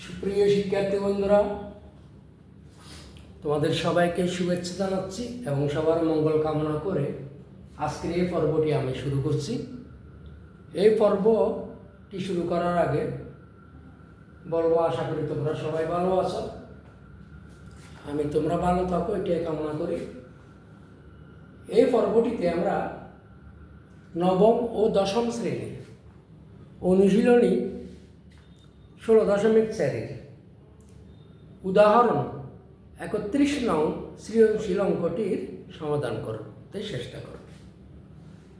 সুপ্রিয় শিক্ষার্থী বন্ধুরা, তোমাদের সবাইকে শুভেচ্ছা জানাচ্ছি এবং সবার মঙ্গল কামনা করে আজকের এই পর্বটি আমি শুরু করছি। এই পর্বটি শুরু করার আগে বলবো, আশা করি তোমরা সবাই ভালো আছো। আমি তোমরা ভালো থাকো এটাই কামনা করি। এই পর্বটিতে আমরা নবম ও দশম শ্রেণীর অনুশীলনী 16.4 উদাহরণ 31 নং সৃজনশীল অঙ্কটির সমাধান করতে চেষ্টা করো।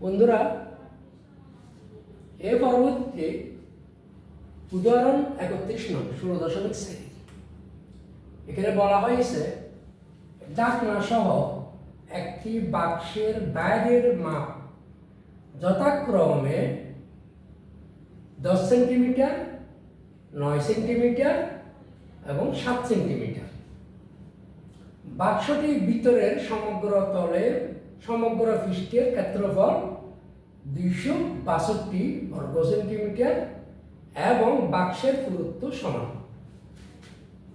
বন্ধুরা, এই পরবর্তীতে উদাহরণ 31 নং 16.4 এখানে বলা হয়েছে ডাকনা সহ একটি বাক্সের বাইরের মাপ যথাক্রমে 10 সেন্টিমিটার, 9 সেন্টিমিটার এবং 7 সেন্টিমিটার। বাক্সটির ভিতরের সমগ্র তলের সমগ্র পৃষ্ঠের ক্ষেত্রফল 262 বর্গ সেন্টিমিটার এবং বাক্সের পুরুত্ব সমান।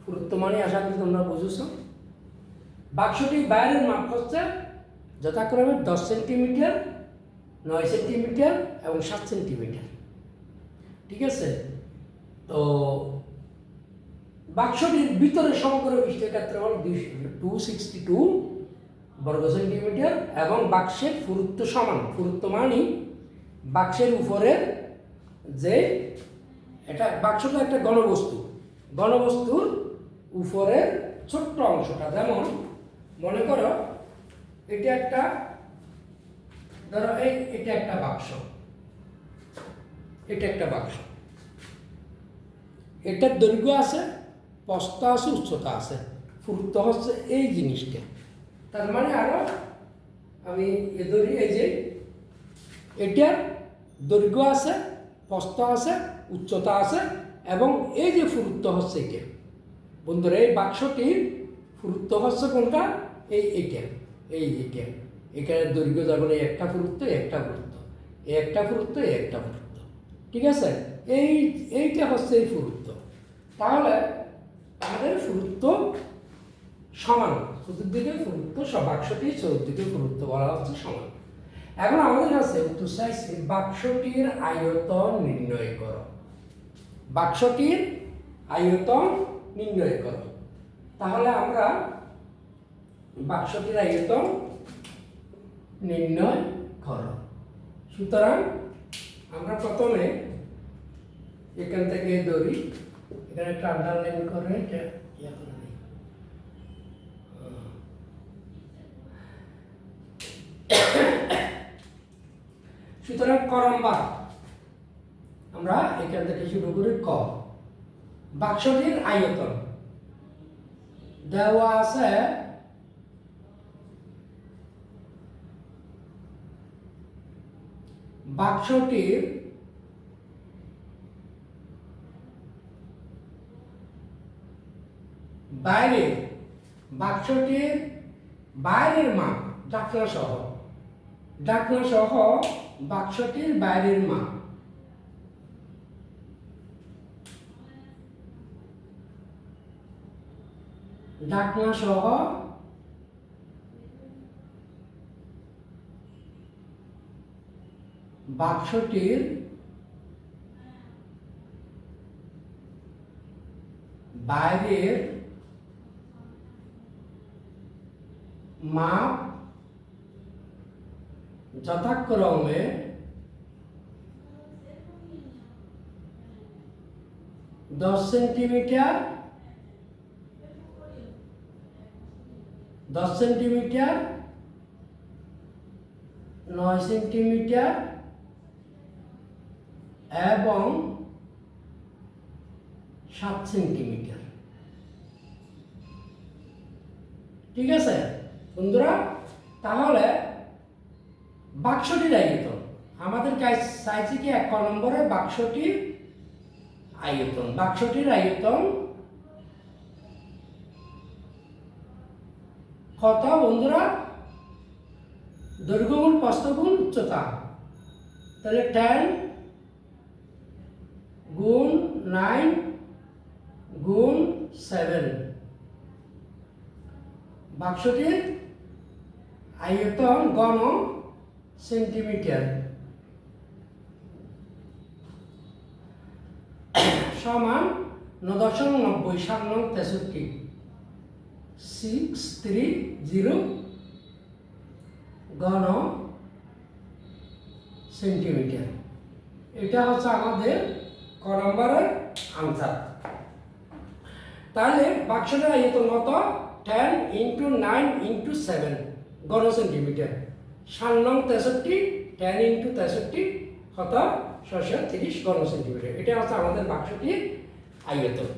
পুরুত্ব মানে আশা করি তোমরা বুঝেছ। বাক্সটির বাইরের মাপ হচ্ছে যথাক্রমে 10 সেন্টিমিটার, 9 সেন্টিমিটার এবং 7 সেন্টিমিটার। ঠিক আছে? তো বাক্সটির ভিতরে সমগ্র পৃষ্ঠের ক্ষেত্রফল 262 বর্গ সেন্টিমিটার এবং বাক্সের পুরুত্ব সমান। পুরুত্ব মানে বাক্সের উপরের যে এটা বাক্সটা একটা ঘনবস্তু, ঘনবস্তুর উপরের ছোট্ট অংশটা, যেমন মনে করো এটা একটা, ধরো এটা একটা বাক্স, এটা একটা বাক্স, এটার দৈর্ঘ্য আছে, প্রস্থ আছে, উচ্চতা আছে, পুরুত্ব হচ্ছে এই জিনিসটা। তার মানে আরো আমি ধরি, এই যে এটার দৈর্ঘ্য আছে, প্রস্থ আছে, উচ্চতা আছে এবং এই যে পুরুত্ব হচ্ছে এটা। বন্ধুরা, এই বাক্সটির পুরুত্ব হচ্ছে কোনটা? এইটা। এখানে দৈর্ঘ্য যখন একটা পুরুত্ব, একটা পুরুত্ব, একটা পুরুত্ব, একটা পুরুত্ব। ঠিক আছে? এইটা হচ্ছে এই পুরুত্ব। তাহলে আমাদের পুরুত্ব সমান, চতুর্দিকে পুরুত্ব, বাক্সটি চতুর্দিকে পুরুত্ব বলা হচ্ছে সমান। এখন আমাদের কাছে উত্তর চাইছে বাক্সটির আয়তন নির্ণয় করো। বাক্সটির আয়তন নির্ণয় করো। তাহলে আমরা বাক্সটির আয়তন নির্ণয় করো। সুতরাং আমরা প্রথমে এখান থেকে ধরি, এখানে একটা আন্ডারলাইন করে সুতরাং করম্বা আমরা এখান থেকে শুরু করি। ক, বাক্সটির আয়তন দেওয়া আছে বাক্সটির বাইরে, বাক্সটির বাইরের মাপ ডাকনা সহ, ডাকনা সহ বাক্সটির বাইরের মাপ ডাকনা সহ বাক্সটির বাইরের মাপ যথাক্রমে 10 সেন্টিমিটার, 10 সেন্টিমিটার, 9 সেন্টিমিটার এবং 7 সেন্টিমিটার। ঠিক আছে বন্ধুরা? তাহলে বাক্সটির আয়তন আমাদের চাইছে কি 1 নম্বরে বাক্সটির আয়তন। বাক্সটির আয়তন কত বন্ধুরা? দৈর্ঘ্য গুণ প্রস্থ গুণ উচ্চতা। তাহলে 10 গুণ 9 গুণ 7। বাক্সটির আয়তন ঘন সেন্টিমিটার সমান 9.90 7 নং 63 630 ঘন সেন্টিমিটার। এটা হচ্ছে আমাদের ক নম্বরের আনসার। তাহলে বাক্সটার আয়তন কত? 10 × 9 × 7 ঘন সেন্টিমিটার। 7 নং 63 10 × 63 কত? 630 ঘন সেন্টিমিটার। এটা হচ্ছে আমাদের বাক্সটির আয়তন।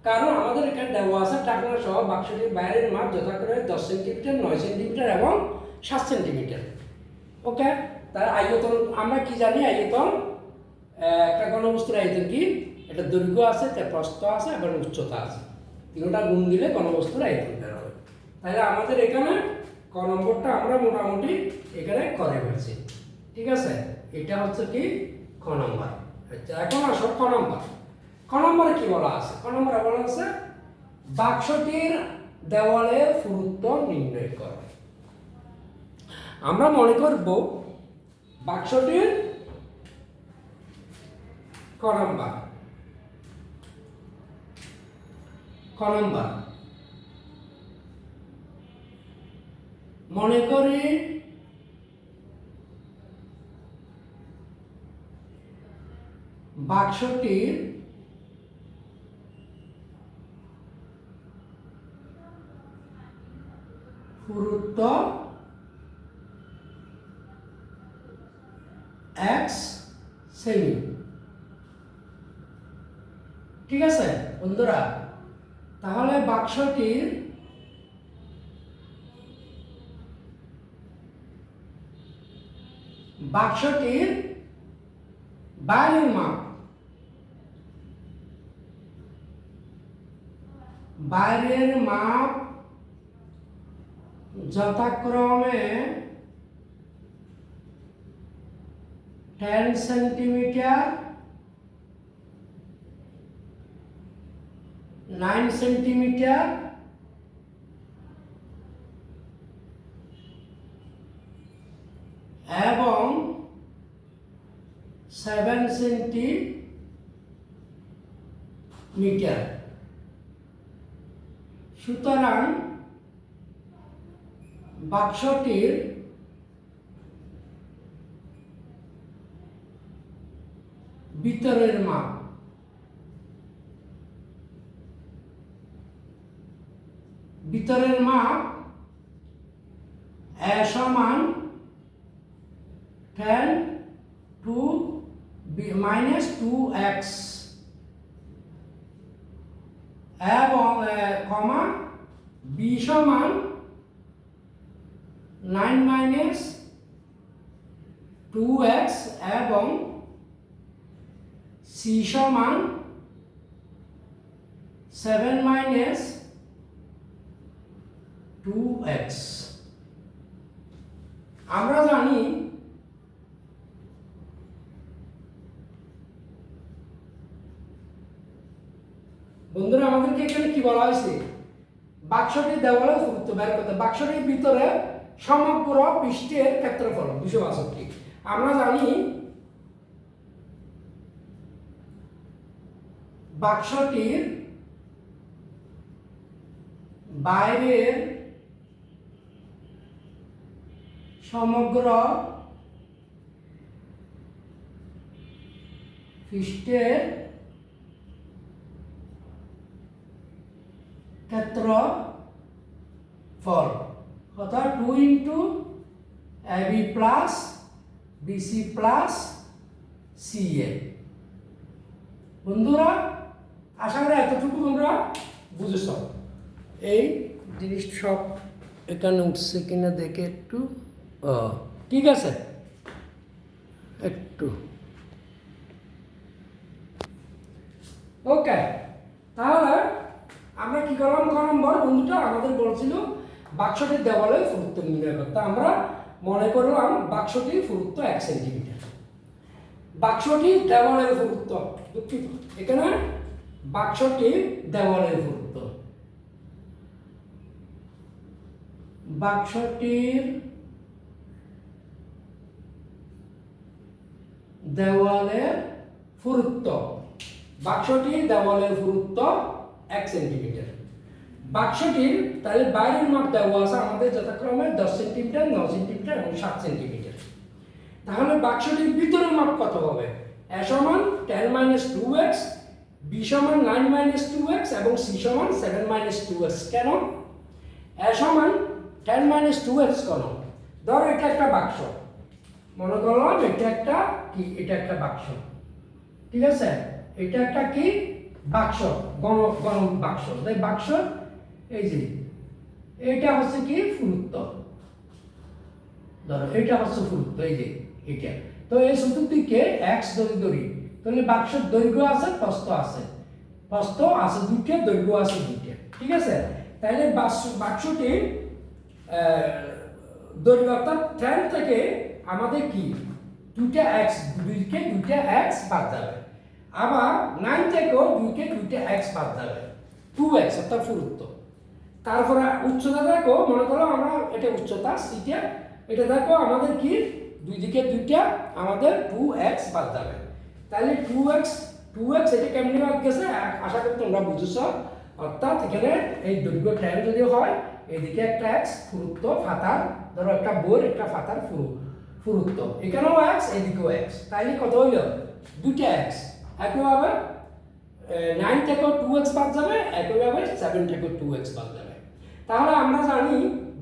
কারণ আমাদের এখানে দেওয়া আছে টাকনা সহ বাক্সটির বাইরের মাপ যথাক্রমে 10 সেন্টিমিটার, 9 সেন্টিমিটার এবং 7 সেন্টিমিটার। ওকে, তার আয়তন আমরা কি জানি? আয়তন একটা ঘনবস্তুর আয়তন কি? এটা দৈর্ঘ্য আছে, তার প্রস্থ আছে এবং উচ্চতা আছে। তিনটা গুণ দিলে ঘনবস্তুর আয়তন বের হবে। তাহলে আমাদের এখানে ক নম্বরটা আমরা মোটামুটি এখানে করে ফেলছি। ঠিক আছে, এটা হচ্ছে কি ক নম্বর। আচ্ছা, এখন আসো ক নম্বর। ক নম্বরে কি বলা আছে? ক নম্বরে বলা আছে বাক্সটির দেওয়ালের পুরুত্ব নির্ণয় কর। আমরা মনে করব বাক্সটির ক নম্বর মনে করি বাক্সটির পুরুত্ব x সেমি। ঠিক আছে বন্ধুরা, তাহলে বাক্সটির বাইরের মাপ যথাক্রমে 10 সেন্টিমিটার, 9 সেন্টিমিটার এবং 7 সেন্টিমিটার। সুতরাং বাক্সটির ভিতরের মাপ সমান 10 to -2x এবং b সমান 9 - 2x এবং c সমান 7 - 2x। আমরা জানি বন্ধুরা, আমাদেরকে এখানে কি বলা হয়েছে? বাক্সটির দেওয়ালের পুরুত্ব বের করতে। বাক্সটির ভিতরে সমগ্র পৃষ্ঠের ক্ষেত্রফল 262। আমরা জানি বাক্সটির বাইরের সমগ্র পৃষ্ঠের ক্ষেত্রফল অর্থাৎ 2 × AB plus BC plus CA। বন্ধুরা, আশা করি এতটুকু তোমরা বুঝেছ। এই জিনিস সব এখানে উঠছে কিনা দেখে একটু ঠিক আছে, একটু ওকে। তাহলে আমরা কি করলাম? ক নম্বর বন্ধুটা আমাদের বলছিল বাক্সটির দেওয়ালের পুরুত্ব নির্ণয় করতে। আমরা মনে করলাম বাক্সটির পুরুত্ব 1 সেন্টিমিটার। বাক্সটির দেওয়ালের পুরুত্ব, দুঃখিত, এখানে বাক্সটি দেওয়ালের পুরুত্ব, বাক্সটির দেওয়ালের পুরুত্ব, বাক্সটি দেওয়ালের পুরুত্ব 1 সেন্টিমিটার। বাক্সটির তাহলে বাইরের মাপ দেওয়া আছে আমাদের যথাক্রমে 10 সেন্টিমিটার, 9 সেন্টিমিটার এবং 7 সেন্টিমিটার। তাহলে বাক্সটির ভিতরের মাপ কত হবে? a সমান 10 - 2x, b সমান 9 - 2x এবং c সমান 7 - 2x। কেন a সমান 10 - 2x? কেন? ধরো এটা একটা বাক্স, মনে করলাম এটা একটা কি, এটা একটা বাক্স, ঠিক আছে? এটা একটা কি বাক্স, গরম বাক্স। তাই বাক্স এই যে এটা হচ্ছে কি পুরুত্ব, ধরো এটা হচ্ছে পুরুত্ব, এই যে এটা। তো এই চতুর্দিকে x ধরি, তাহলে বাক্সের দৈর্ঘ্য আছে, প্রস্থ আছে, প্রস্থ আছে দুইটা, দৈর্ঘ্য আছে দুইটা, ঠিক আছে? তাহলে বাক্সটি দৈর্ঘ্য অর্থাৎ 10 থেকে আমাদের কি দুইটা x, দুইকে দুইটা x বাদ যাবে, আবার 9 থেকেও দুইকে দুইটা x বাদ যাবে, 2x অর্থাৎ পুরুত্ব। তারপরে উচ্চতা দেখো, মনে করো আমরা এটা উচ্চতা সিটা, এটা দেখো আমাদের কি দুই দিকে দুইটা আমাদের 2x বাদ যাবে। তাহলে 2x এটা কেমনি বাদ গেছে আশা করি তোমরা বুঝেছো। অর্থাৎ এখানে এই দৈর্ঘ্য 10 যদি হয়, এদিকে একটা x পুরুত্ব ফাতার, ধরো একটা বোর একটা ফাতার পুরুত্ব, এখানেও x এদিকেও x, তাইলে কত হইল? দুইটা x। একইভাবে 9 থেকেও 2x বাদ যাবে, একইভাবে 7 থেকেও 2x বাদ যাবে। তাহলে আমরা জানি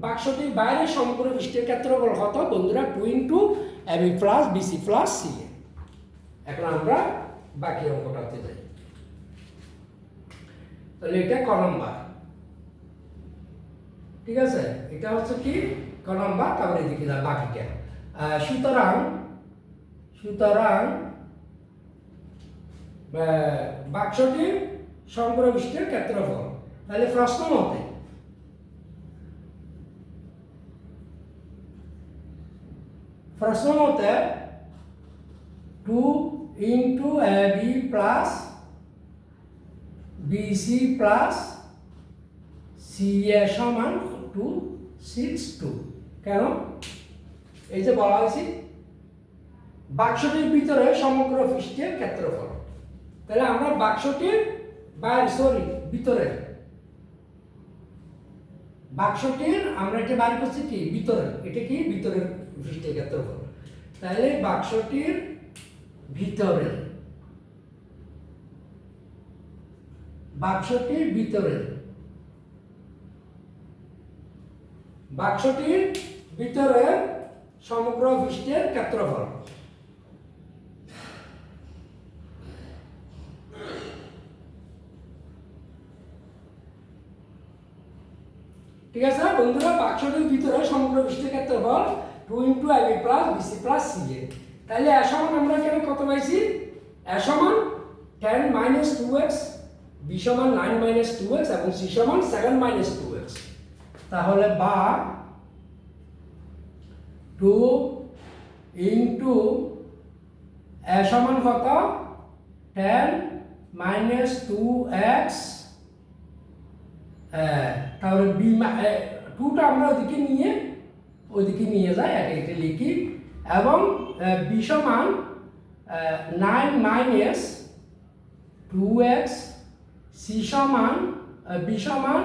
বাক্সটির বাইরে সমগ্র পৃষ্ঠের ক্ষেত্রফল কত বন্ধুরা? 2 * AB + BC + CA। এখন আমরা বাকি অঙ্কটাতে যাই। তাহলে এটা ক নাম্বার, ঠিক আছে? এটা হচ্ছে কি ক নাম্বার। তারপরে এদিকে যা বাকিটা। সুতরাং বাক্সটির সমগ্র পৃষ্ঠের ক্ষেত্রফল, তাহলে প্রশ্ন মতে (2 * AB + BC + CA সমান 262। কেন? এই যে বলা হয়েছে বাক্সটির ভিতরে সমগ্র পৃষ্ঠের ক্ষেত্রফল, তাহলে আমরা বাক্সটির ভিতরে, বাক্সটির আমরা এটা বাইরে করছি কি ভিতরে, এটা কি ভিতরের পৃষ্ঠের ক্ষেত্রফল। তাহলে বাক্সটির ভিতরের, বাক্সটির ভিতরে সমগ্র পৃষ্ঠের ক্ষেত্রফল। ঠিক আছে বন্ধুরা, বাক্সটির ভিতরে সমগ্র পৃষ্ঠের ক্ষেত্রফল 2 * AB + BC + CA। তাহলে a সমান আমরা এখানে কত পাইছি? a সমান 10 - 2x, b সমান 9 - 2x এবং c সমান 7 - 2x। তাহলে বা 2 * a সমান কত? 10 - 2x, তাহলে b 2টা আমরা ওইদিকে নিয়ে যাই, এটা লিখি, এবং b সমান 9 - 2x, c সমান b সমান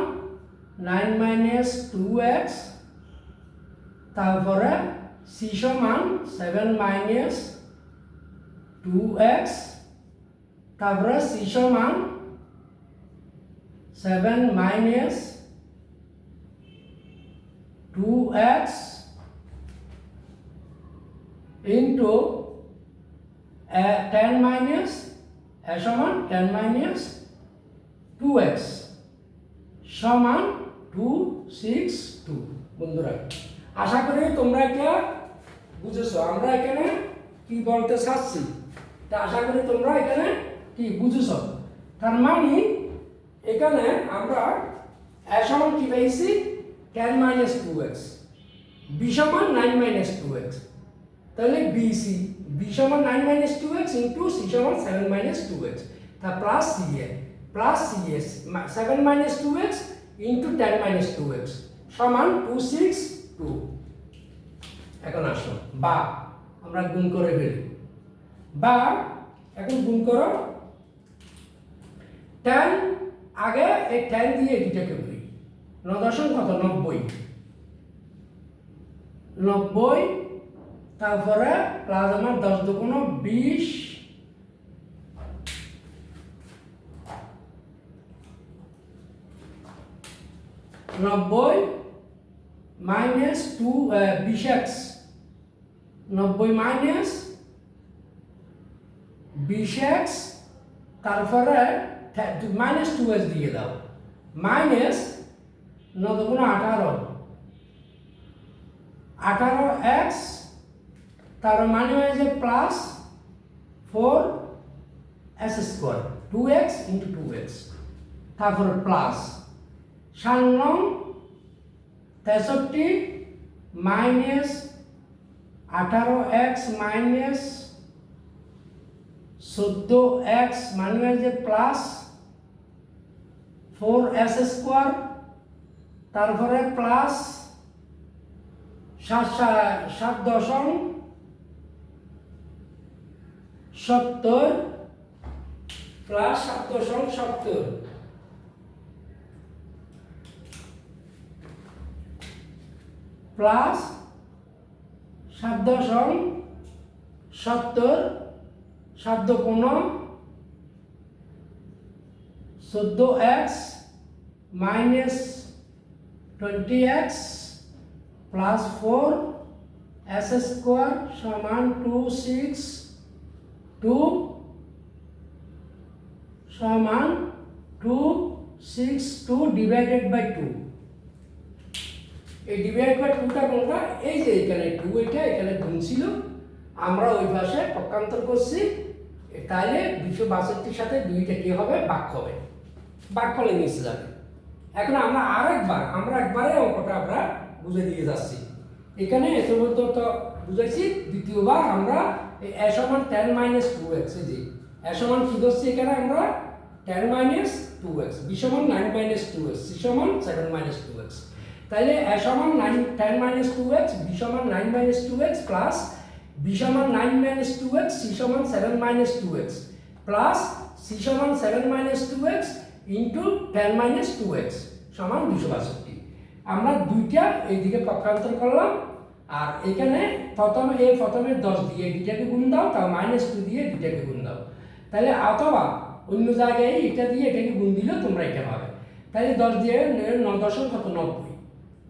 9 - 2x, তারপরে c সমান 7 - 2x, তারপরে c সমান 7 - 2x into 10 minus a সমান 10 - 2x সমান 262। বন্ধুরা আশা করি তোমরা এটা বুঝেছো। আমরা এখানে কি বলতে চাচ্ছি তা আশা করি তোমরা এখানে কি বুঝেছো। তার মানে এখানে আমরা a সমান কি পাইছি? 10 - 2x, b সমান 9 - 2x, তাহলে b সমান 9 - 2x ইন্টু c সমান 7 - 2x, তা প্লাস c এ plus c x 7 minus 2x into 10 minus 2x সমান 262। এখন আসো বা আমরা গুণ করে ফেলি, বা এখন গুণ করো 10 আগে এই 10 দিয়ে এটাকে করি 9 দশম কত 90 তারপরে প্লাস আমার 10 দুগুণ 20 90 মাইনাস 20x 90 মাইনাস 20x তারপরে মাইনাস 2x দিয়ে দাও মাইনাস 9 দুগুণ 18x তার মানে হয় যে plus 4s square 2x into 2x তারপর plus 63 minus 18x minus 14x মানে হয় যে প্লাস 4s স্কোয়ার তারপরে প্লাস 7.70 প্লাস 7.70 প্লাস 7.70 7 কোণ 14x minus 20x plus 4s square সমান 262 সমান 262 ডিভাইডেড বাই 2। এই ডিভাইড বাই 2টা কোনটা এই যে এখানে 2 এটা এখানে গুণ ছিল আমরা ওই পাশে পক্ষান্তর করছি তাহলে 262 সাথে 2টা কি হবে ভাগ হবে, ভাগ করলে নিচে যাবে। এখন আমরা একবারে অঙ্কটা আমরা বুঝে দিয়ে যাচ্ছি এখানে এতবদ্ধ তো বুঝাইছি দ্বিতীয়বার আমরা a সমান 10 মাইনাস 2x এই যে a সমান কি ধরছি এখানে আমরা 10 মাইনাস 2x b সমান 9 মাইনাস 2x c সমান 7 মাইনাস 2x তাহলে a সমান 10 মাইনাস 2x b সমান 9 মাইনাস 2x প্লাস b সমান 9 মাইনাস 2x c সমান 7 মাইনাস 2x প্লাস c সমান 7 minus 2x into 10 minus 2x সমান 262। আমরা দুইটা এইদিকে পক্ষান্তর করলাম আর এখানে প্রথমে 10 দিয়ে দুইটাকে গুণ দাও তাও মাইনাস 2 দিয়ে দুইটাকে গুণ দাও তাহলে অথবা অন্য জায়গায় এটা দিয়ে এটাকে গুণ দিলেও তোমরা এটা পাবে। তাহলে 10 দিয়ে 9 দশম কত 90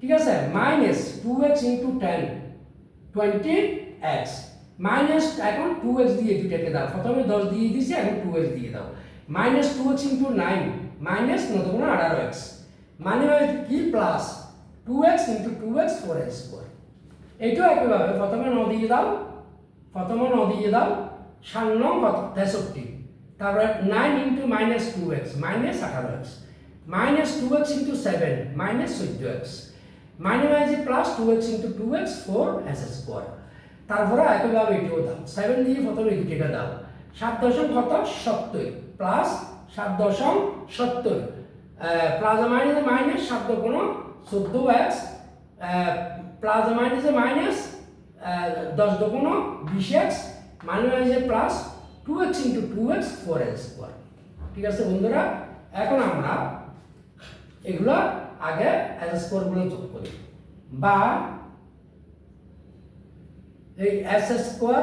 ঠিক আছে minus 2x into 10 20x minus এখন 2x দিয়ে দুইটাকে দাও প্রথমে 10 দিয়ে দিয়েছি এখন 2x দিয়ে দাও মাইনাস 2x ইন্টু 9 মাইনাস 9 দুগুণ 18x মানে হয় কি plus 2x into 2x 4x square. এইটাও একইভাবে প্রথমে 9 দিয়ে দাও 63 তারপরে 9 into minus 2x minus 18x minus 2x into 7 minus 14x মানে হয় যে plus 2x into 2x 4s square. তারপরে একইভাবে এটাও দাও 7 দিয়ে প্রথমে এদিকে দাও 7.70 প্লাস 7.70 প্লাস মাইনাস 7 কোণ 14x প্লাস মাইনাস 10 কোণ 20x মানে হয় যে plus 2x into 2x 4x square. ঠিক আছে বন্ধুরা, এখন আমরা এগুলো আগে s স্কোয়ারগুলো যোগ করি বা এই s স্কোয়ার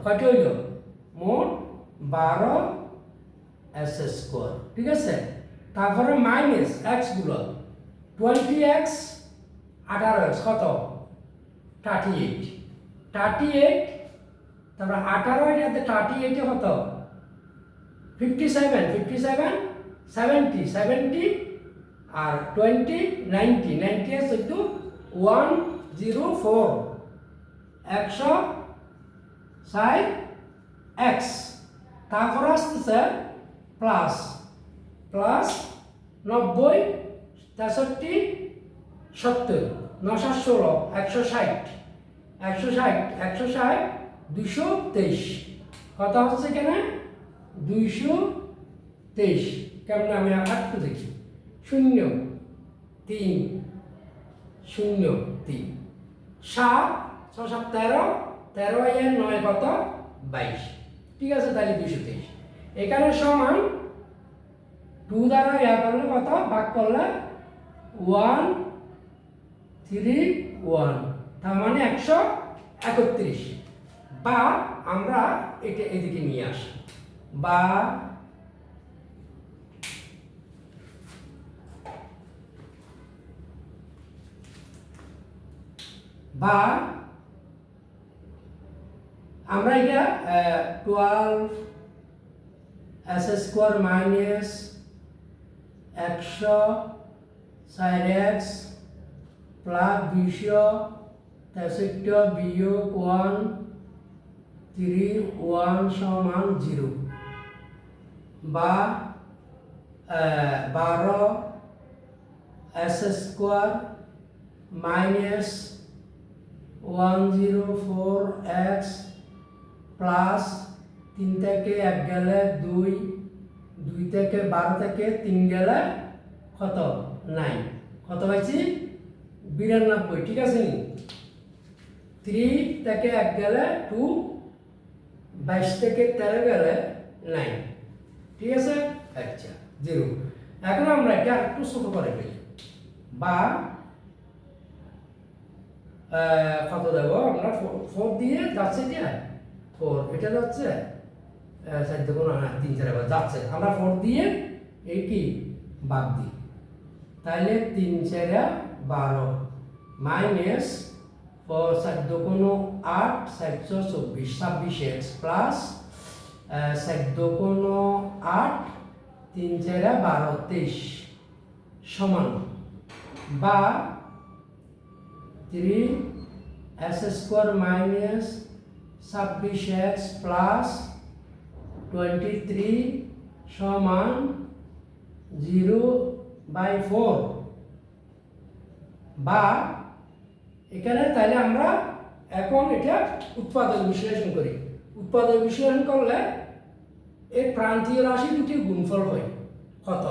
কয়টি হইল মোট 12 s স্কোয়ার। ঠিক আছে, তারপরে মাইনাস x গুলো 20x 18x কত 38 তারপরে 18 এর সাথে 38 এ কত 57 70 আর 20 90 90 এর সাথে 104 160x তারপর আসতেছে প্লাস 90 63 70 916 160 223 কত হচ্ছে এখানে 223 কেমন আমি একটু দেখি 0 3 0 3 7 6 7 13 13 এর 9 কত 22 ঠিক আছে তাহলে 223 এখানে সমান 2 দ্বারা করলে কত ভাগ করলে 1 3 1 তার মানে 131 বা আমরা এটা এদিকে নিয়ে আসি বা আমরা এটা 12 s square minus 100 x plus 263 বিয়োগ 1 3 1 সমান 0 বা 12 s square minus 104 x plus 3 থেকে 1 গেলে 2 2 থেকে 12 থেকে 3 গেলে কত 9 কত পাইছি 92 ঠিক আছে নি 3 থেকে 1 গেলে 2 22 থেকে 13 গেলে 9 ঠিক আছে আচ্ছা 0 এখন আমরা এটা একটু ছোট করে ফেলি বা কত দেব আমরা 4 দিয়ে যাচ্ছে কি 4 এটা যাচ্ছে 4 দেব না 3 4 আবার যাচ্ছে আমরা 4 দিয়ে এই কি বাদ দিই তাহলে 3 4 12 মাইনাস 4 7 দুগুণ 8 724 26 x প্লাস 7 দুগুণ 8 3 4 12 23 সমান বা 3 s square minus 26 x plus 23 সমান 0/4 বা এখানে তাহলে আমরা এখন এটা উৎপাদক বিশ্লেষণ করি উৎপাদক বিশ্লেষণ করলে এই প্রান্তীয় রাশি দুটি গুণফল হয় কত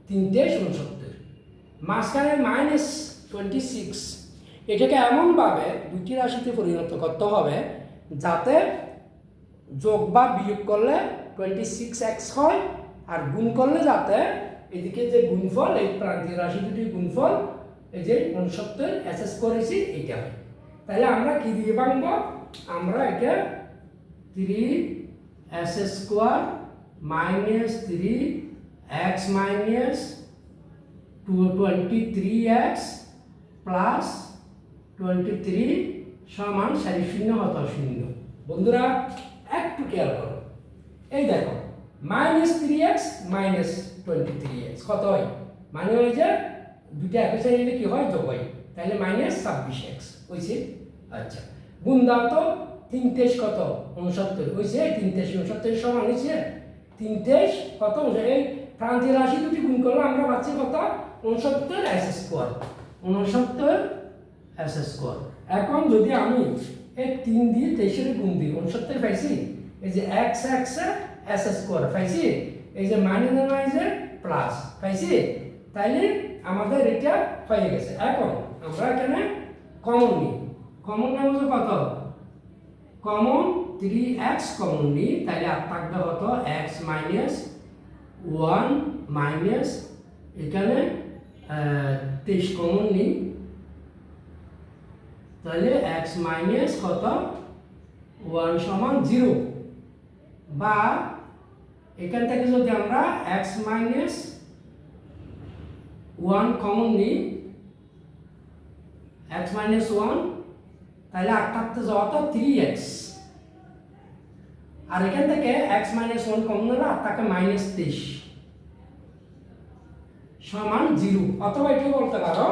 369 মাঝখানে -26 এটাকে এমনভাবে দুটি রাশিতে পরিণত করতে হবে যাতে যোগ বা বিয়োগ করলে 26x হয় আর গুণ করলে যাতে এদিকে যে গুণফল এই প্রান্তীয় রাশি দুটির গুণফল এই যে 69 এসএস করেছি এটা হয় তাহলে আমরা কি দিয়ে ভাঙব আমরা এটা 3 s square minus 3 x minus 23x plus 23 সমান 0 হতো 0 বন্ধুরা একটু খেয়াল করো এই দেখো -3x -23x কত হয় মানে হয় যে দুটো একই সাইডে নিলে কি হয় যোগ হয় তাহলে -26x হইছে আচ্ছা গুণ দাও তো 3 কত 69 হইছে 3 69 সমান হইছে 3 কত এই প্রান্তীয় রাশি দুটি গুণ করলে আমরা পাচ্ছি কত 69 s স্কয়ার 69 s স্কয়ার এখন যদি আমি এই 3 দিয়ে 23 এর গুণ দিই 69 পাইছি এই যে x s স্কয়ার পাইছি এই যে মাইনাস প্লাস পাইছি তাইলে আমাদের এটা হয়ে গেছে এখন আমরা এখানে কমন নিই কমন নেব কত কমন 3x কমন নিই তাহলে আর থাকবে কত x মাইনাস 1 মাইনাস এখানে 23 কমন নিই তাহলে x মাইনাস কত 1 সমান 0 বা এখান থেকে যদি আমরা x মাইনাস 1 কমন নিই x মাইনাস 1 তাহলে আর থাকতে যাওয়া তো 3x আর এখান থেকে x মাইনাস 1 কমন হলে আর থাকে -23 সমান 0 অথবা এটাও বলতে পারো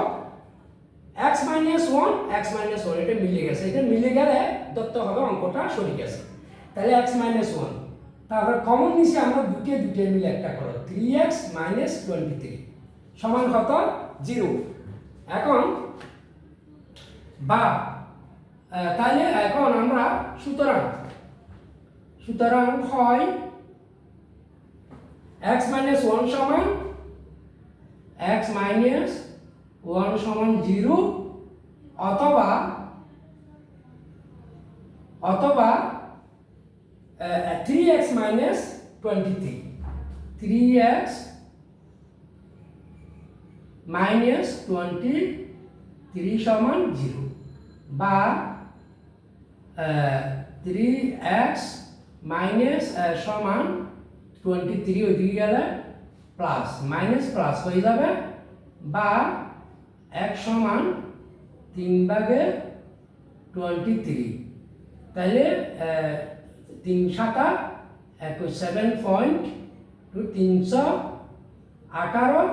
x মাইনাস 1 এটা মিলে গেছে এটা মিলে গেলে ধরতে হবে অঙ্কটা সরে গেছে তাহলে x মাইনাস 1 তারপর কমন নিচে আমরা দুটো মিলে একটা করো 3x মাইনাস 23 সমান কত 0 এখন বা তাহলে এখন আমরা সুতরাং হয় x মাইনাস 1 সমান x মাইনাস 1 সমান 0 অথবা 3x মাইনাস 23 3x মাইনাস 23 সমান 0 বা 3x মাইনাস সমান 23 ওইদিকে গেলে প্লাস মাইনাস প্লাস হয়ে যাবে বা x সমান 3 ভাগে 23 তাহলে 3 সাতা 7.318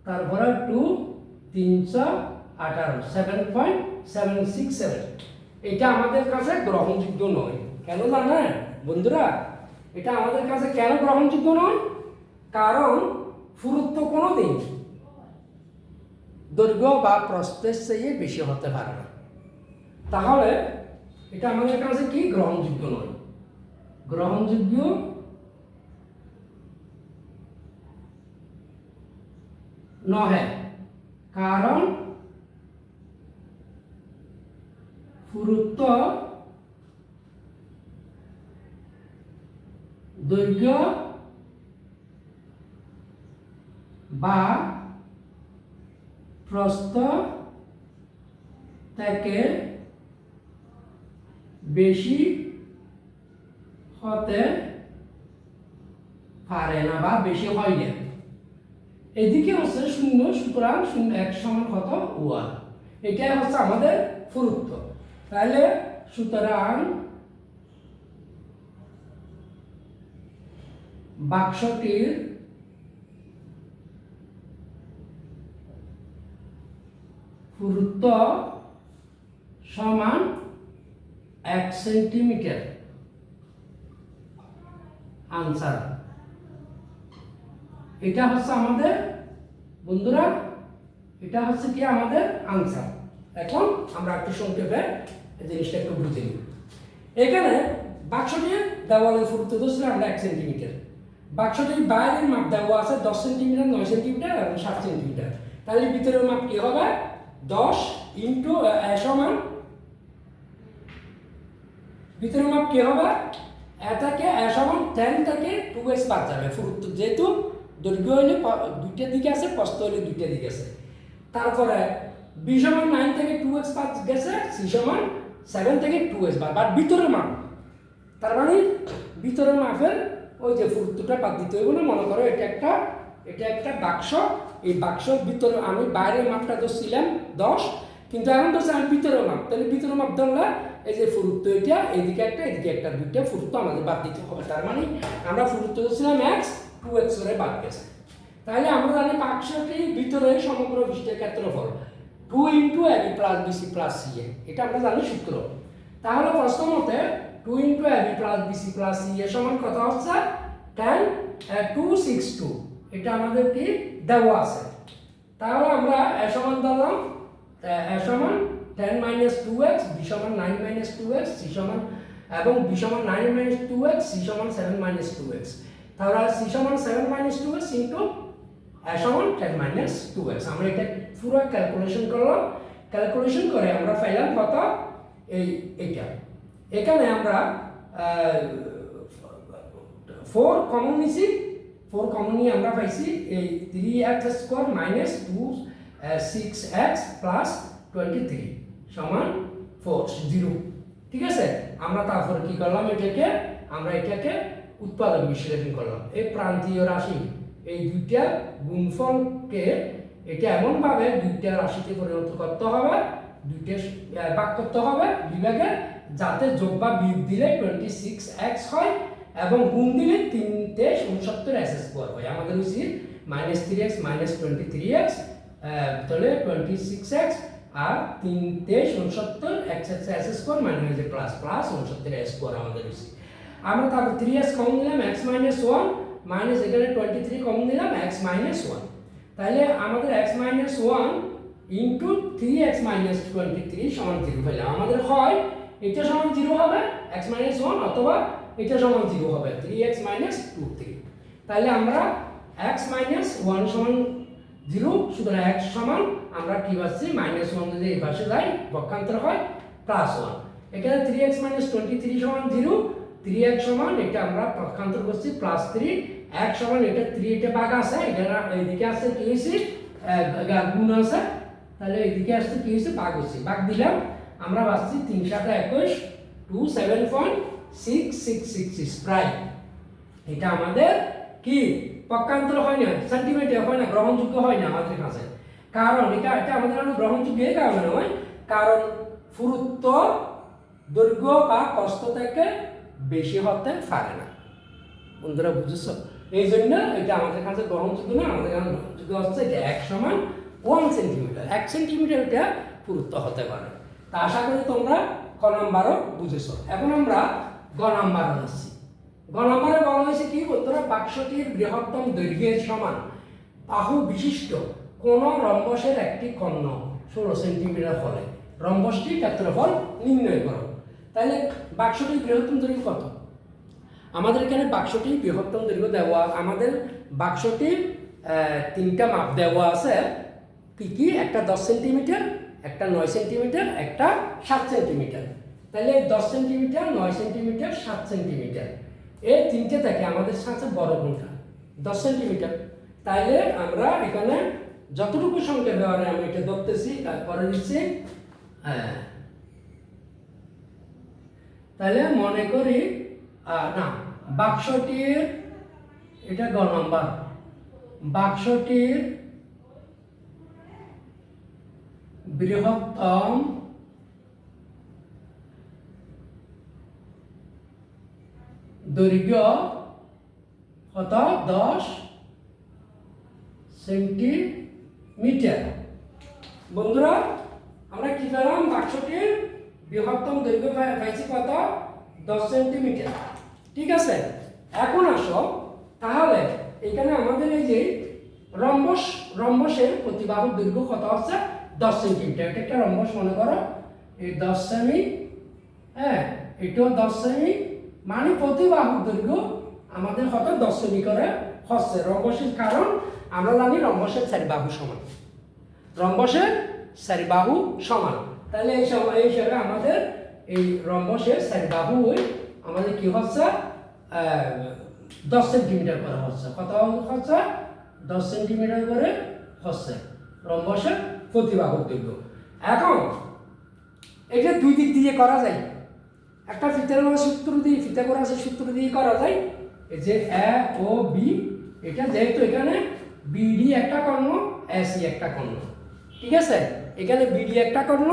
তারপরে 318 7.767 এটা আমাদের কাছে গ্রহণযোগ্য নয়। কেন জানেন বন্ধুরা? এটা আমাদের কাছে কেন গ্রহণযোগ্য নয়? কারণ পুরুত্ব কোনোদিন দৈর্ঘ্য বা প্রস্থের চেয়ে বেশি হতে পারে না। তাহলে এটা আমাদের কাছে কি গ্রহণযোগ্য নয়? গ্রহণযোগ্য নহে, কারণ পুরুত্ব দৈর্ঘ্য বা প্রস্থ থেকে বেশি হতে পারে না বা বেশি হয় না। এদিকে হচ্ছে 0 সুতরাং 1 সমান কত 1, এটাই হচ্ছে আমাদের পুরুত্ব। তাহলে সুতরাং বাক্সটির পুরুত্ব সমান 1 সেন্টিমিটার। আনসার এটা হচ্ছে আমাদের বন্ধুরা, এটা হচ্ছে কি আমাদের আনসার। এখন আমরা একটু সংক্ষেপে জিনিসটা একটু বুঝে নিই। এখানে বাক্সটির দেওয়ালের পুরুত্ব ধরছি আমরা 1 সেন্টিমিটার। বাক্সটির বাইরের মাপ দেওয়া আছে 10 সেন্টিমিটার, 9 সেন্টিমিটার এবং 7 সেন্টিমিটার। তাহলে ভিতরের মাপ কি হবে? 10 ইন্টু সমান ভিতরের মাপ কি হবে? এটাকে সমান 10 থেকে 2x বাদ যাবে পুরুত্ব, যেহেতু দৈর্ঘ্য হইলে দুইটা দিকে আছে, প্রস্থ হইলে দুইটা দিকে আছে। তারপরে b সমান 9 থেকে 2x বাদ গেছে, c সমান 7 থেকে 2x বাদ, বাট ভিতরের মাপ, তার মানে ভিতরের মাপের ওই যে পুরুত্বটা বাদ দিতে হইব না। মনে করো এটা একটা বাক্স, এই বাক্সর ভিতরে আমি বাইরের মাপটা ধরছিলাম 10, কিন্তু এখন ধরছি আমি ভিতরের মাপ। তাহলে ভিতরের মাপ ধরলে এই যে পুরুত্ব এটা এদিকে একটা দুইটা পুরুত্ব আমাদের বাদ দিতে হবে। তার মানে আমরা পুরুত্ব ধরছিলাম x, 2x করে বাদ গেছে। তাহলে আমরা জানি বাক্সটির ভিতরে সমগ্র পৃষ্ঠের ক্ষেত্রফল 2 into ab plus bc plus ca, এটা আমরা জানি সূত্র। তাহলে প্রশ্ন মতে 2 into ab plus bc plus ca সমান কত হচ্ছে? 262, এটা আমাদের কি দেওয়া আছে। তাহলে আমরা a সমান ধরলাম, a সমান 10 মাইনাস 2x, b সমান 9 মাইনাস 2x, c সমান এবং b সমান 9 মাইনাস 2x, c সমান 7 মাইনাস 2x। তাহলে c সমান 7 মাইনাস 2x ইন্টু a সমান 10 মাইনাস 2x। আমরা এটা পুরো ক্যালকুলেশন করলাম, ক্যালকুলেশন করে আমরা পাইলাম কত? এইটা। এখানে আমরা 4 কমন নিছি, 4 কমন নিয়ে আমরা পাইছি এই 3x square minus 6x plus 23 সমান 0। ঠিক আছে, আমরা তারপরে কি করলাম? এটাকে উৎপাদক বিশ্লেষণ করলাম। এই প্রান্তীয় রাশি এই দুইটা গুণফলকে এটা এমনভাবে দুইটা রাশিতে পরিণত করতে হবে, দুইটা ভাগ করতে হবে বিভাগে, যাতে যোগ বা বিয়োগ দিলে 26x হয় এবং গুণ দিলে 3 তে 69 s² হয়। আমাদের উচিত -3x মাইনাস 23x, তাহলে 26x আর 3 তে 69 s² মানে হয়ে যায় প্লাস 69 s² আমাদের উচিত। আমরা তারপর 3s কমন নিলাম, x মাইনাস 1 মাইনাস এখানে 23 কমন নিলাম, x মাইনাস 1। তাহলে আমাদের x minus 1 into 3x minus 23 সমান 0 পেলাম। আমাদের হয় এটা সমান 0 হবে x মাইনাস 1, অথবা এটা সমান 0 হবে 3x মাইনাস 23। তাহলে আমরা x মাইনাস 1 সমান 0, সুতরাং x সমান আমরা কি পাচ্ছি মাইনাস 1 যদি এই পাশে যাই পক্ষান্তর হয় প্লাস 1। এখানে 3x মাইনাস 23 সমান 0, 3x সমান এটা আমরা পক্ষান্তর করছি প্লাস 3, x সমান এটা 3 এটা ভাগ আছে, এখানে এইদিকে আছে কি হয়েছে গুণ আছে, তাহলে এইদিকে আসছে কি হয়েছে ভাগ হয়েছে, ভাগ দিলাম আমরা পাচ্ছি 3 7 21 27.6666 প্রায়। এটা আমাদের কি পক্ষান্তর হয় না, সেন্টিমিটার হয় না, গ্রহণযোগ্য হয় না আমাদের কাছে। কারণ এটা আমাদের গ্রহণযোগ্য এই কারণে নয়, কারণ পুরুত্ব দৈর্ঘ্য বা প্রস্থ থেকে বেশি হতে পারে না। বন্ধুরা বুঝেছো? এই জন্য এটা আমাদের কাছে গ্রহণযোগ্য না। আমাদের কাছে গ্রহণযোগ্য হচ্ছে যে 1 সমান 1 সেন্টিমিটার, 1 সেন্টিমিটার এটা পুরুত্ব হতে পারে। তা আশা করি তোমরা ক নাম্বারও বুঝেছো। এখন আমরা গ নাম্বারে যাচ্ছি। গ নাম্বারে বলা হয়েছে কি, বন্ধুরা বাক্সটির বৃহত্তম দৈর্ঘ্যের সমান বাহু বিশিষ্ট কোন রম্বসের একটি কর্ণ 16 সেন্টিমিটার হলে রম্বসটির ক্ষেত্রফল নির্ণয় করো। তাহলে বাক্সটির বৃহত্তম দৈর্ঘ্য কত? আমাদের এখানে বাক্সটির বৃহত্তম দৈর্ঘ্য দেওয়া, আমাদের বাক্সটির 3টা মাপ দেওয়া আছে। কি কি? একটা 10 সেন্টিমিটার, একটা 9 সেন্টিমিটার, একটা 7 সেন্টিমিটার। তাহলে 10 সেন্টিমিটার, 9 সেন্টিমিটার, 7 সেন্টিমিটার এই 3টে থেকে আমাদের সাথে বড় কোনটা? 10 সেন্টিমিটার। তাইলে আমরা এখানে যতটুকু সংখ্যা দেওয়া আমি এটা ধরতেছি, তারপরে দিচ্ছি তাহলে মনে করি না, বাক্সটির এটা গ নাম্বার, বাক্সটির বৃহত্তম দৈর্ঘ্য কত? 10 সেন্টিমিটার। বন্ধুরা আমরা কি পেলাম? বাক্সটির বৃহত্তম দৈর্ঘ্য পাইছি কত? 10 সেন্টিমিটার। ঠিক আছে, এখন আসো তাহলে এখানে আমাদের এই যে রম্বসের প্রতিবাহুর দৈর্ঘ্য কত হচ্ছে? 10 সেন্টিমিটার। এটা একটা রম্বস মনে করো, এই 10 সেমি, এটাও 10 সেমি, মানে প্রতিবাহুর দৈর্ঘ্য আমাদের কত? 10 সেমি করে হচ্ছে রম্বসের। কারণ আমরা জানি রম্বসের 4 বাহু সমান, রম্বসের 4 বাহু সমান। তাহলে এই হিসাবে আমাদের এই রম্বসের 4 বাহু আমাদের কি হচ্ছে? 10 সেন্টিমিটার করে হচ্ছে। কত হচ্ছে? 10 সেন্টিমিটার করে হচ্ছে রম্বসের প্রতিবাহুর দৈর্ঘ্য। এখন এটা দুই দিক দিয়ে করা যায়। একটা পিথাগোরাস সূত্র দিয়ে করা যায়। এই যে এ ও বি, এটা যেহেতু এখানে বিডি একটা কর্ণ, এসি একটা কর্ণ, ঠিক আছে, এখানে বিডি একটা কর্ণ,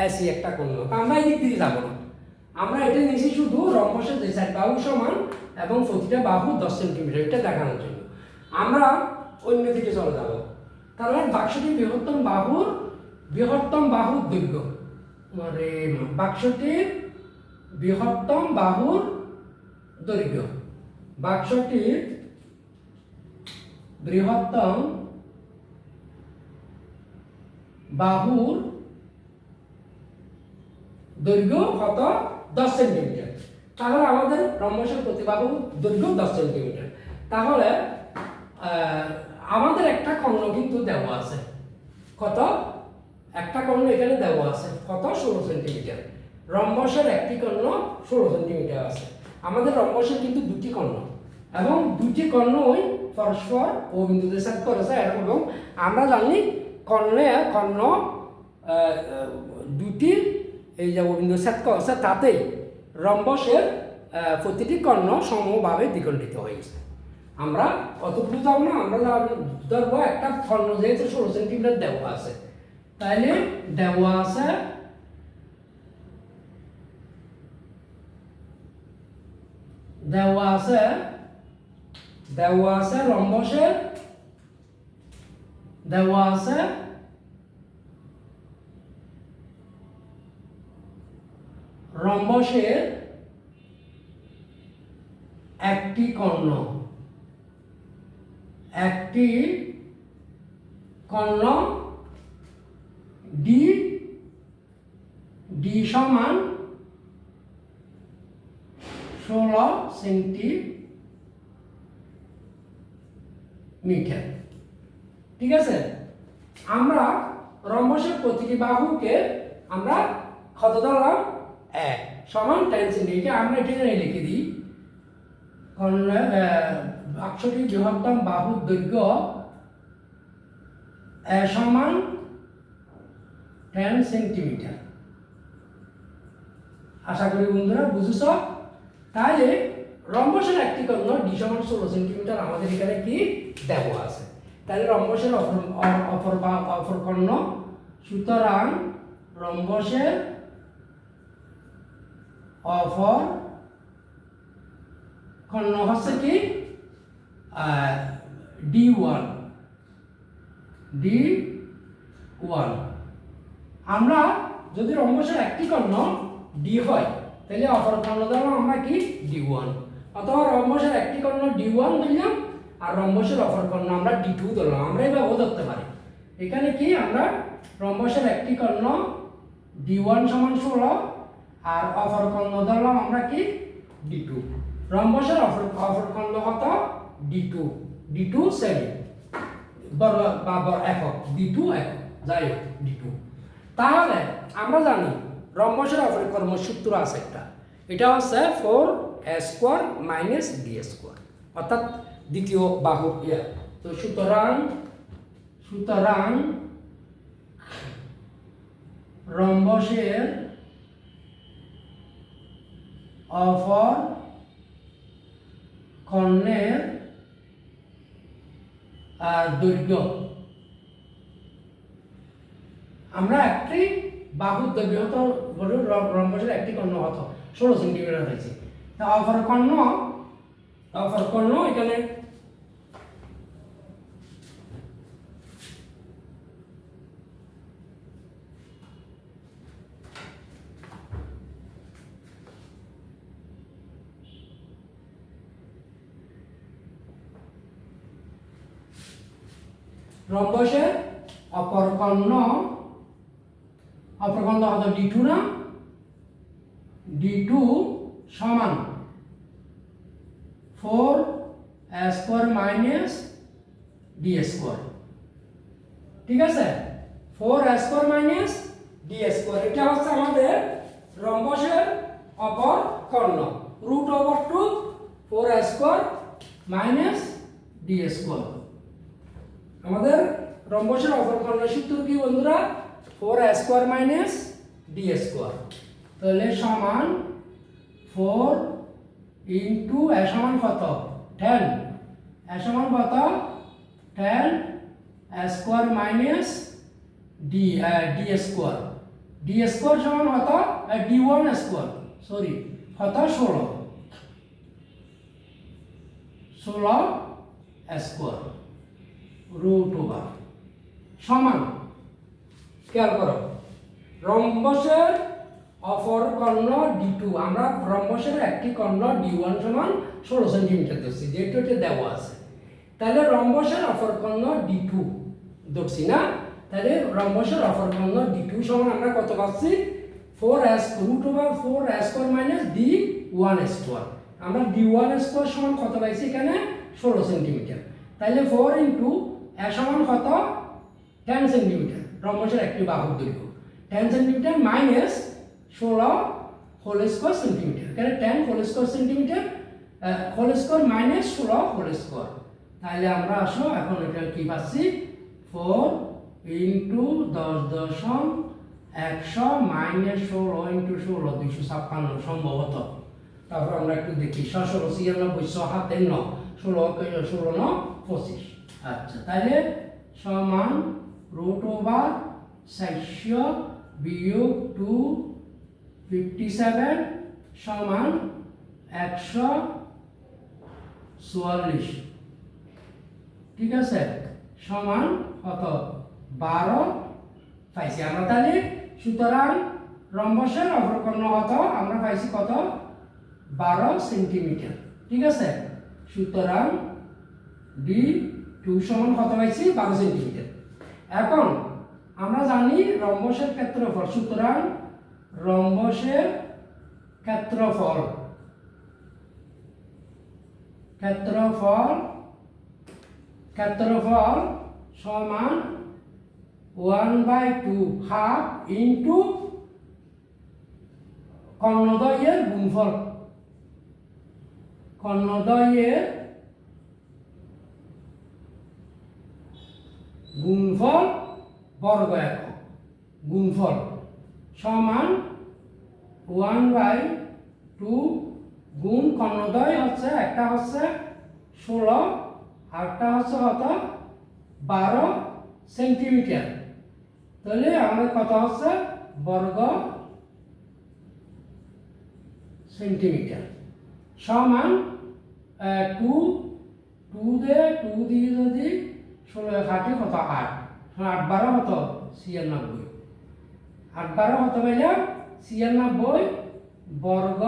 এসি একটা কর্ণ। আমরা এই দিক দিয়ে যাব না, আমরা এটা নিয়েছি শুধু রম্বসের যে 4 বাহু সমান এবং প্রতিটা বাহু 10 সেন্টিমিটার, এটা দেখানোর জন্য। আমরা অন্য দিকে চলে যাব। তাহলে বাক্সটির বৃহত্তম বাহুর দৈর্ঘ্য, মানে বাক্সটির বৃহত্তম বাহুর দৈর্ঘ্য, বাক্সটির বৃহত্তম বাহুর দৈর্ঘ্য কত? 10 সেন্টিমিটার। তাহলে আমাদের রম্বসের প্রতিবাহুর দৈর্ঘ্য 10 সেন্টিমিটার। তাহলে আমাদের একটা কর্ণ কিন্তু দেওয়া আছে কত? একটা কর্ণ এখানে দেওয়া আছে কত? 16 সেন্টিমিটার। রম্বসের একটি কর্ণ 16 সেন্টিমিটার আছে। আমাদের রম্বসের কিন্তু দুটি কর্ণ এবং দুটি কর্ণ পরস্পর ও বিন্দুতে ছেদ করেছে। এবং আমরা জানি কর্ণ দুটি এই যে বিন্দু ছেদ করেছে, তাতেই রম্বসের প্রতিটি কর্ণ সমভাবে দ্বিখণ্ডিত হয়েছে। আমরা অতটুকু যাব না, আমরা ধরবো একটা কর্ণ যেহেতু 16 সেন্টিমিটার দেওয়া আছে, তাইলে দেওয়া আছে রম্বসের একটি কর্ণ ডি সমান 16 সেন্টিমিটার। মিটার। ঠিক আছে, আমরা রম্বসের প্রতিটি বাহুকে আমরা কত ধরলাম, সমান 10 সেন্টিমিটার। আমরা এখানে লিখে দিই, বাক্সটি বৃহত্তম বাহুর দৈর্ঘ্য সমান 10 সেন্টিমিটার। আশা করি বন্ধুরা বুঝেছ। তাহলে রম্বসের একটি কর্ণ ডি সমান 16 সেন্টিমিটার আমাদের এখানে কি দেওয়া আছে। তাহলে রম্বসের অপর কর্ণ, সুতরাং রম্বসের অপর কর্ণ হচ্ছে কি D1। আমরা যদি রম্বসের একটি কর্ণ ডি হয় তাহলে অপর কর্ণ ধরলাম আমরা কি D1, অথবা রম্বসের একটি কর্ণ D1 ধরলাম আর রম্বসের অপর কর্ণ আমরা D2 ধরলাম। আমরা এইভাবে ধরতে পারি। এখানে কি আমরা রম্বসের একটি কর্ণ D1 সমান 16 আর অপর কর্ণ ধরলাম আমরা কি D2। রম্বসের অপর কর্ণ কত D2 সেমি বড় একক, D2 একক, যাই হোক D2। তাহলে আমরা জানি রম্বসের অপর কর্ণ সূত্র আছে একটা, এটা হচ্ছে 4a² - d², অর্থাৎ দ্বিতীয় বাহুর তো সুতরাং রম্বসের অপর কর্ণের দৈর্ঘ্য, আমরা একটি বাহুর দৈর্ঘ্য হতো রম্বসের একটি কর্ণ হতো 16 সেন্টিমিটার হয়েছে। তা অপর কর্ণ এখানে রম্বসের অপর কর্ণ হতো D2 না, D2 সমান 4a² - d²। ঠিক আছে, 4a² - d², এটা হচ্ছে আমাদের রম্বসের অপর কর্ণ, √2 4a² - d²। আমাদের রম্বসের অপর কর্ণের সূত্র কি বন্ধুরা, 4a² - d²। তাহলে সমান 4 ইন্টু a সমান কত 10, a সমান কত 10 a² - d² সমান কত D1², সরি কত 16 √2 সমান, খেয়াল করো, রম্বসের অপর কর্ণ D2, আমরা রম্বসের একটি কর্ণ D1 সমান 16 সেন্টিমিটার ধরছি, যেহেতু এটা দেওয়া আছে। তাহলে রম্বসের অপর কর্ণ D2 ধরছি না, তাহলে রম্বসের অপর কর্ণ D2 সমান আমরা কত পাচ্ছি, √4a² - d1²। আমরা d1² সমান কত পাইছি এখানে 16 সেন্টিমিটার। তাহলে 4 ইন্টু a সমান কত 10 সেন্টিমিটার, রম্বসের একটি বাহুর দৈর্ঘ্য 10 centimetre minus 16 whole square centimetre. এখানে 10 whole square centimetre whole square minus 16 whole square. তাহলে আমরা আসো এখন এটা কি পাচ্ছি, 4 ইন্টু 10 দশম 100 মাইনাস 16 ইন্টু 16 256 সম্ভবত। তারপর আমরা একটু দেখি 16 96 হাতে 9 16 16 9 25। আচ্ছা, তাহলে সমান √400 বিয়োগ 257 সমান 144। ঠিক আছে, সমান কত 12 পাইছি আমরা। তাহলে সুতরাং রম্বসের অপর কর্ণ কত আমরা পাইছি কত 12 সেন্টিমিটার। ঠিক আছে, সুতরাং D2 সমান কত পাইছি 12 সেন্টিমিটার। এখন আমরা জানি রম্বসের ক্ষেত্রফল, সুতরাং রম্বসের ক্ষেত্রফল ক্ষেত্রফল সমান 1/2 হাফ ইন্টু কর্ণদ্বয়ের গুণফল, কর্ণদ্বয়ের গুণফল বর্গ একক, গুণফল সমান 1/2 গুণ কর্ণদ্বয় হচ্ছে একটা হচ্ছে 16 আরটা হচ্ছে কত 12 সেন্টিমিটার। তাহলে আমাদের কত হচ্ছে বর্গ সেন্টিমিটার সমান 2 দিয়ে যদি 16 কাটি কত 8, 8 12 কত 96, 8 12 কত পাইলাম 96 বর্গ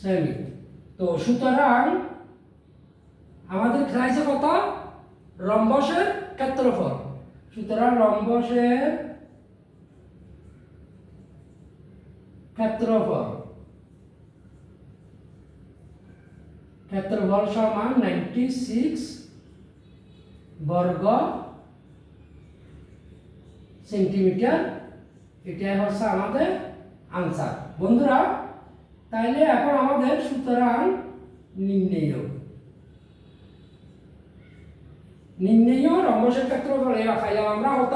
সেমি। তো সুতরাং আমাদের চাইছে কত রম্বসের ক্ষেত্রফল। সুতরাং রম্বসের ক্ষেত্রফল সমান 96 বর্গ সেন্টিমিটার। এটাই হচ্ছে আমাদের আনসার বন্ধুরা। তাইলে এখন আমাদের সুতরাং নির্ণেয় রম্বসের ক্ষেত্রফল পাইলাম আমরা কত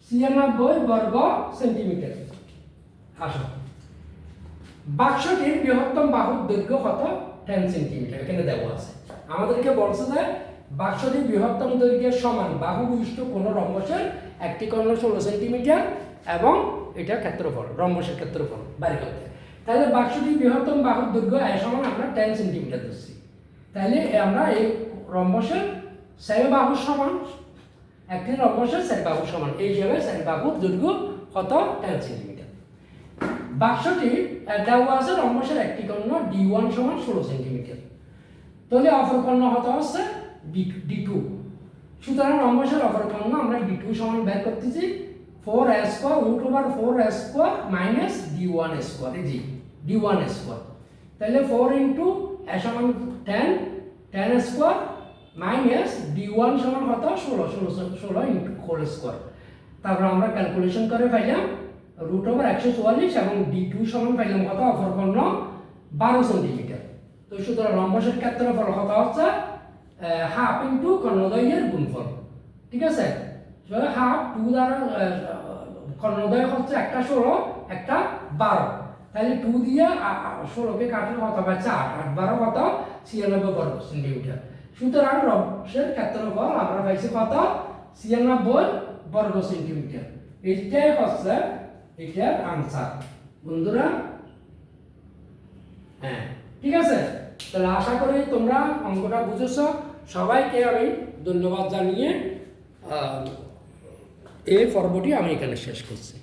96 বর্গ সেন্টিমিটার। আসো বাক্সটির বৃহত্তম বাহুর দৈর্ঘ্য কত 10 সেন্টিমিটার এখানে দেওয়া আছে। আমাদেরকে বলছে যে বাক্সটির বৃহত্তম দৈর্ঘ্যের সমান বাহু বিশিষ্ট কোন রম্বসের একটি কর্ণ 16 সেন্টিমিটার এবং এটা ক্ষেত্রফল রম্বসের ক্ষেত্রফল বাইর করতে। তাহলে বাক্সটির বৃহত্তম বাহুর দৈর্ঘ্য সমান আমরা 10 সেন্টিমিটার ধরছি। তাহলে আমরা এই রম্বসের চারি বাহুর সমান, একটি রম্বসের চারি বাহুর সমান, এই জায়গায় চারি বাহুর দৈর্ঘ্য কত 10 সেন্টিমিটার। বাক্সটি দেওয়া আছে রম্বসের একটি কর্ণ D1 সমান 16 সেন্টিমিটার। তাহলে অপর কর্ণ কত হচ্ছে D2। সুতরাং রম্বসের অপর কর্ণ আমরা D2 সমান বের করতেছি 4a² √4a² minus D1 square, এই যে D1 স্কয়ার। তাহলে 4 ইনটু a সমান 10 স্কয়ার মাইনাস D1 সমান কত 16 ইনটু হোল স্কয়ার। তারপর আমরা ক্যালকুলেশন করে পাইলাম √144 এবং D2 সমান পাইলাম কত অপর কর্ণ 12 সেন্টিমিটার। তো সুতরাং রম্বসের ক্ষেত্রফল কত হচ্ছে হাফ ইনটু কর্ণদ্বয়ের গুণফল। ঠিক আছে, হাফ 2 দ্বারা কর্ণদ্বয় হচ্ছে একটা 16 একটা 12, তাহলে 2 দিয়ে 16 কে কাটলে কত পাই 4, 8 12 কত 96 বর্গ সেন্টিমিটার। সুতরাং রম্বসের ক্ষেত্রফল আমরা পাইছি কত 96 বর্গ সেন্টিমিটার। এইটাই হচ্ছে এটার আনসার বন্ধুরা। হ্যাঁ ঠিক আছে, তাহলে আশা করি তোমরা অঙ্কটা বুঝেছো। সবাইকে আমি ধন্যবাদ জানিয়ে এই পর্বটি আমি এখানে শেষ করছি।